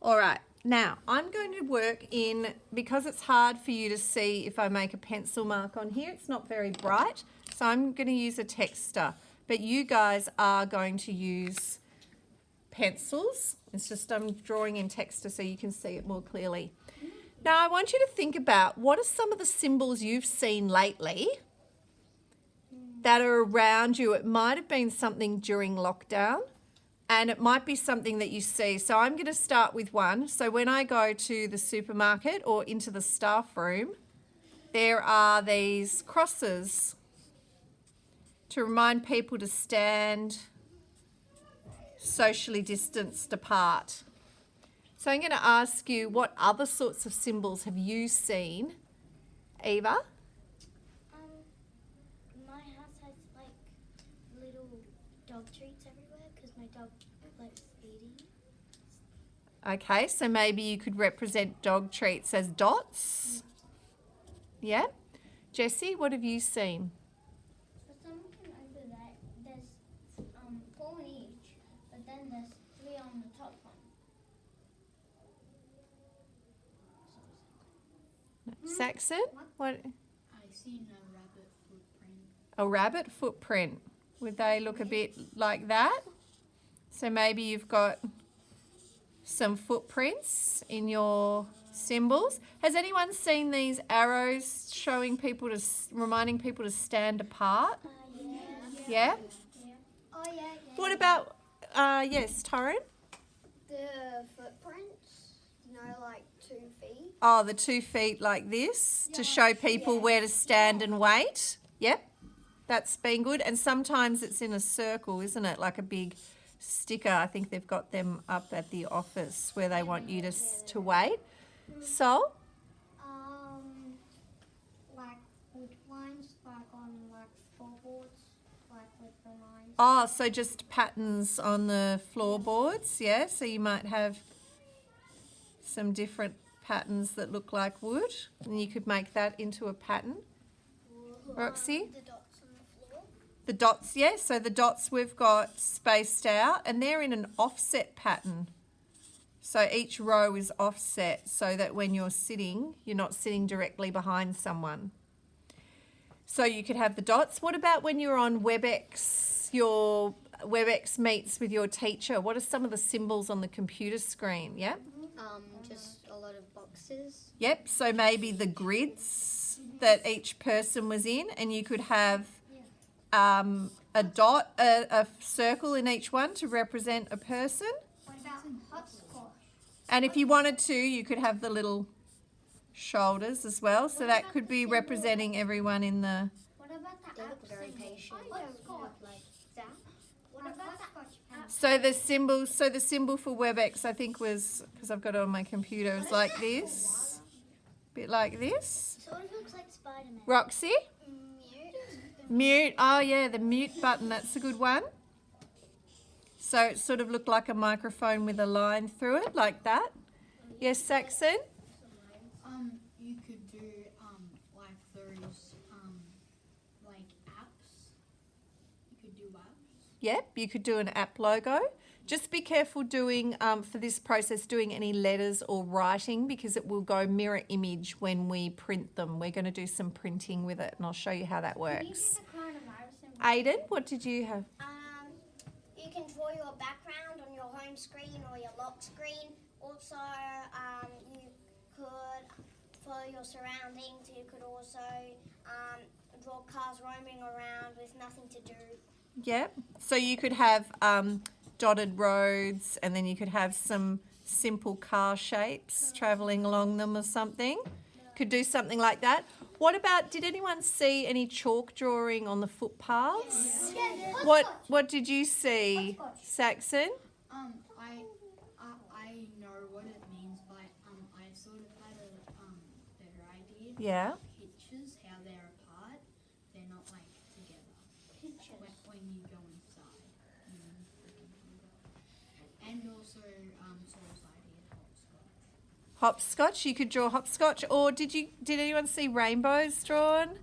All right, now I'm going to work in, because it's hard for you to see if I make a pencil mark on here, it's not very bright, so I'm going to use a texter, but you guys are going to use pencils. It's just I'm drawing in texter so you can see it more clearly. Now I want you to think about what are some of the symbols you've seen lately that are around you. It might have been something during lockdown, and it might be something that you see. So I'm going to start with one. So when I go to the supermarket or into the staff room, there are these crosses to remind people to stand socially distanced apart. So I'm going to ask you, what other sorts of symbols have you seen, Eva? My house has like little dog treats everywhere because my dog likes eating. Okay, so maybe you could represent dog treats as dots. Yeah? Jessie, what have you seen? For some reason over that, there's 4 in each, but then there's 3 on the top one. Saxon? What? I seen a rabbit footprint. A rabbit footprint. Would they look a bit like that? So maybe you've got some footprints in your symbols. Has anyone seen these arrows showing people to, reminding people to stand apart? Yeah? Oh yeah. What about, yes, Torrin? The footprints, like 2 feet. Oh, the 2 feet like this to show people where to stand and wait. Yep, that's been good. And sometimes it's in a circle, isn't it? Like a big sticker. I think they've got them up at the office where they want you to wait. So? Like wood lines, like on like floorboards, like with the lines. Oh, so just patterns on the floorboards, yeah? So you might have some different patterns that look like wood, and you could make that into a pattern. Roxy? The dots on the floor. The dots, yeah, so the dots we've got spaced out, and they're in an offset pattern. So each row is offset so that when you're sitting, you're not sitting directly behind someone. So you could have the dots. What about when you're on WebEx, your WebEx meets with your teacher? What are some of the symbols on the computer screen? Yeah? Just a lot of boxes. Yep, so maybe the grids that each person was in, and you could have a dot, a circle in each one to represent a person. What about hopscotch? And if you wanted to, you could have the little shoulders as well. So that could be representing everyone in the... What about the They look very patient. Hopscotch. Like that. What about the So the symbol for WebEx, I think, was, because I've got it on my computer, is like this. Bit like this. Sort of looks like Spider-Man. Roxy? Mute. Oh yeah, the mute button, that's a good one. So it sort of looked like a microphone with a line through it, like that. Yes, Saxon? You could do like those like apps. You could do apps. Yep, you could do an app logo. Just be careful doing, for this process, doing any letters or writing, because it will go mirror image when we print them. We're going to do some printing with it, and I'll show you how that works. Aiden, what did you have? You can draw your background on your home screen or your lock screen. Also, you could, for your surroundings, you could also draw cars roaming around with nothing to do. Yep. So you could have dotted roads, and then you could have some simple car shapes travelling along them or something. Could do something like that. What about, did anyone see any chalk drawing on the footpaths? What did you see, Saxon? I know what it means, but I sort of had a better idea. Yeah. Pictures, how they're apart, they're not like together. When you go inside, the computer. And also Saul's idea, hopscotch. Hopscotch, you could draw hopscotch. Or did anyone see rainbows drawn?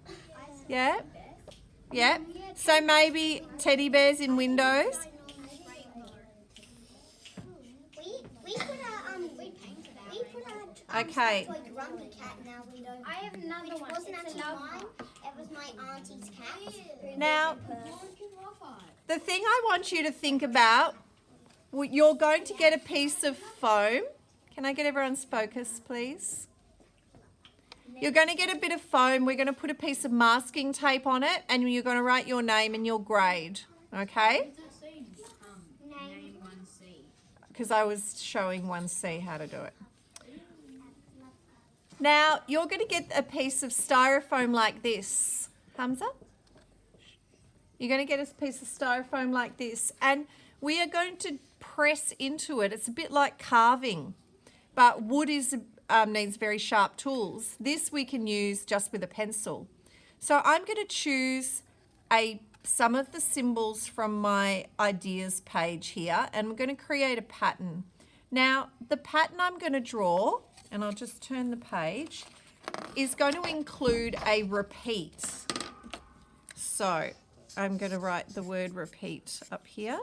Yeah. Yeah. So maybe teddy bears in windows. We Okay. Like Grumpy Cat now we don't. I have another Which one. wasn't It's a actually love mine. heart. It was my auntie's cat. who Now- lives in Perth. The thing I want you to think about, you're going to get a piece of foam. Can I get everyone's focus, please? You're going to get a bit of foam. We're going to put a piece of masking tape on it, and you're going to write your name and your grade, okay? Does it say name 1C? Because I was showing 1C how to do it. Now, you're going to get a piece of styrofoam like this. Thumbs up. You're going to get a piece of styrofoam like this, and we are going to press into it. It's a bit like carving, but wood needs very sharp tools. This we can use just with a pencil. So I'm going to choose some of the symbols from my ideas page here, and I'm going to create a pattern. Now, the pattern I'm going to draw, and I'll just turn the page, is going to include a repeat. So I'm going to write the word repeat up here.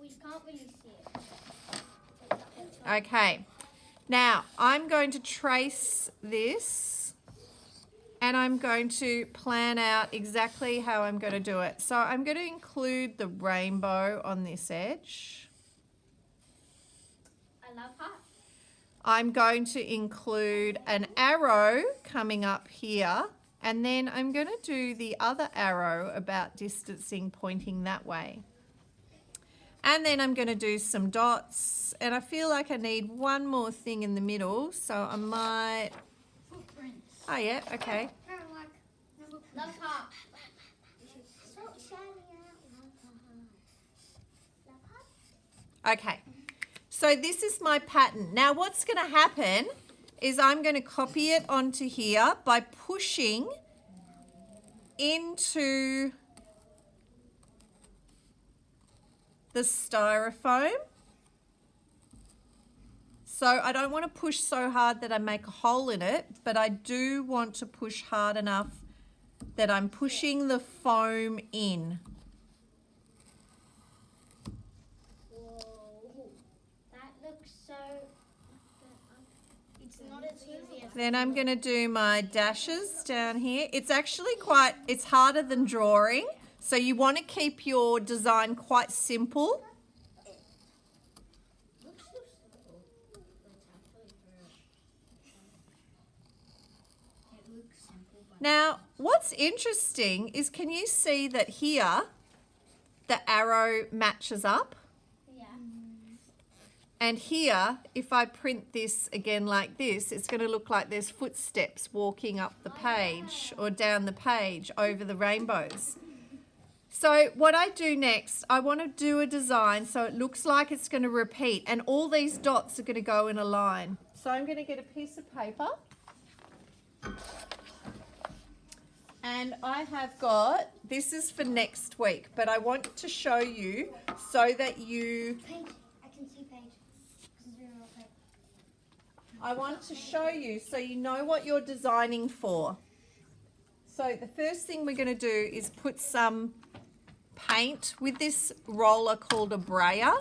We can't really see it. Okay. Now, I'm going to trace this, and I'm going to plan out exactly how I'm going to do it. So I'm going to include the rainbow on this edge. I love heart. I'm going to include an arrow coming up here, and then I'm going to do the other arrow about distancing pointing that way. And then I'm going to do some dots, and I feel like I need one more thing in the middle, so I might... Footprints. Oh yeah, okay. Love heart. Stop shouting out. Okay, so this is my pattern. Now what's going to happen is I'm going to copy it onto here by pushing into the styrofoam. So I don't want to push so hard that I make a hole in it, but I do want to push hard enough that I'm pushing the foam in. Whoa. That looks so. It's not as easy as Then I'm going to do my dashes down here. It's actually it's harder than drawing. So you want to keep your design quite simple. Looks so simple, but it's actually it looks simple, but Now, what's interesting is, can you see that here the arrow matches up? Yeah. And here, if I print this again like this, it's going to look like there's footsteps walking up the page or down the page over the rainbows. So what I do next, I want to do a design so it looks like it's going to repeat, and all these dots are going to go in a line. So I'm going to get a piece of paper, and I have got, this is for next week, but I want to show you so that you, Page. I can see page. Zero page. I want to show you so you know what you're designing for. So the first thing we're going to do is put some paint with this roller called a brayer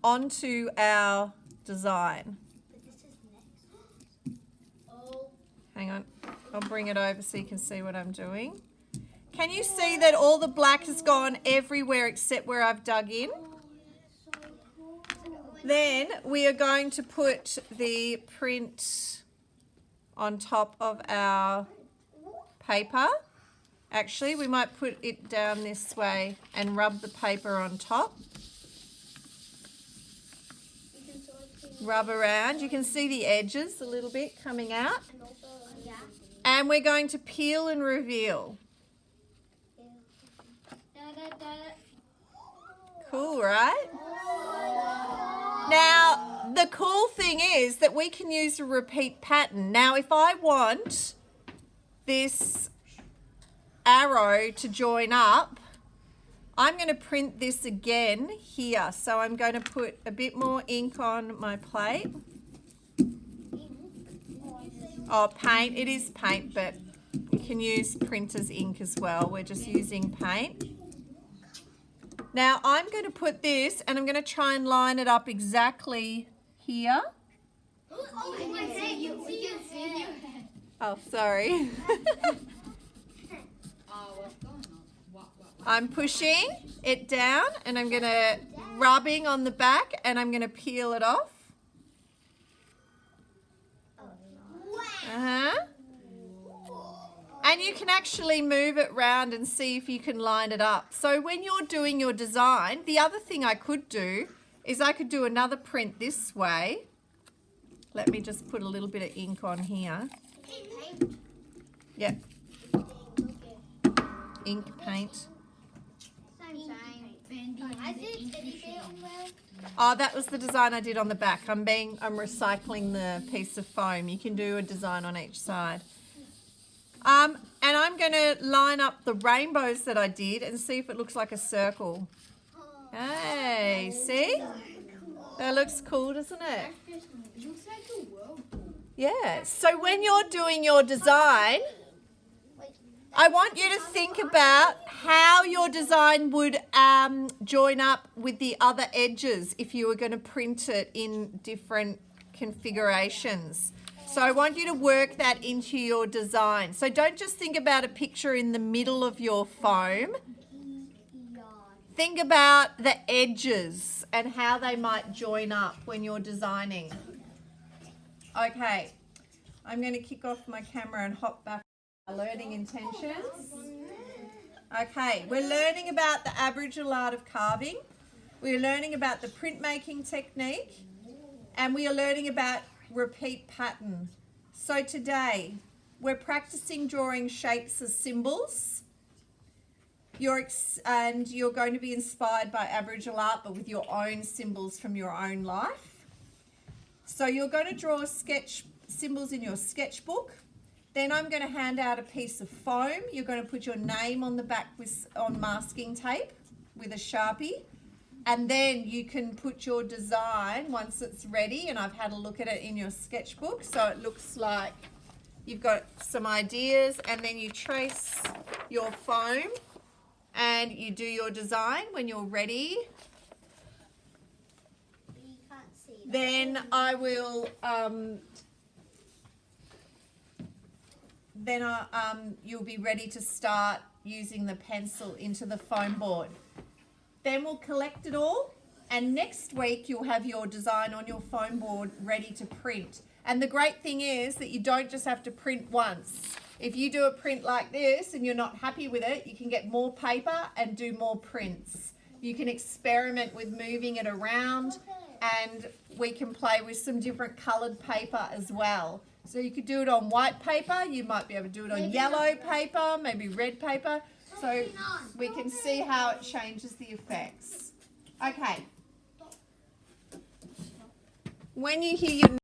onto our design. But this is next. Oh. Hang on, I'll bring it over so you can see what I'm doing. Can you see that all the black has gone everywhere except where I've dug in? Then we are going to put the print on top of our paper. Actually, we might put it down this way and rub the paper on top. Rub around. You can see the edges a little bit coming out. And also, yeah. And we're going to peel and reveal. Cool, right? Now, the cool thing is that we can use a repeat pattern. Now, if I want this arrow to join up, I'm going to print this again here. So I'm going to put a bit more ink on my plate. Oh, paint. It is paint, but you can use printer's ink as well. We're just using paint. Now I'm going to put this, and I'm going to try and line it up exactly here. Oh, We my can see head. you. We can see you. Oh, sorry. What's going on? What? I'm pushing it down and I'm going to rubbing on the back and I'm going to peel it off. Uh-huh. And you can actually move it round and see if you can line it up. So when you're doing your design, the other thing I could do is I could do another print this way. Let me just put a little bit of ink on here. Yep. Ink, paint. I did teddy bear on there. Oh, that was the design I did on the back. I'm recycling the piece of foam. You can do a design on each side. And I'm going to line up the rainbows that I did and see if it looks like a circle. Hey, see? That looks cool, doesn't it? It looks like a whirlpool. Yeah. So when you're doing your design, I want you to think about how your design would join up with the other edges if you were going to print it in different configurations. So I want you to work that into your design. So don't just think about a picture in the middle of your foam. Think about the edges and how they might join up when you're designing. Okay, I'm going to kick off my camera and hop back to learning intentions. Okay, we're learning about the Aboriginal art of carving. We're learning about the printmaking technique. And we are learning about repeat pattern. So today, we're practicing drawing shapes as symbols. You're going to be inspired by Aboriginal art, but with your own symbols from your own life. So you're going to draw sketch symbols in your sketchbook. Then I'm going to hand out a piece of foam. You're going to put your name on the back on masking tape with a Sharpie. And then you can put your design once it's ready, and I've had a look at it in your sketchbook. So it looks like you've got some ideas, and then you trace your foam and you do your design when you're ready. You can't see that. Then I will, you'll be ready to start using the pencil into the foam board. Then we'll collect it all, and next week you'll have your design on your foam board ready to print. And the great thing is that you don't just have to print once. If you do a print like this and you're not happy with it, you can get more paper and do more prints. You can experiment with moving it around, and we can play with some different coloured paper as well. So you could do it on white paper, you might be able to do it on yellow paper, maybe red paper. So we can see how it changes the effects. Okay. When you hear your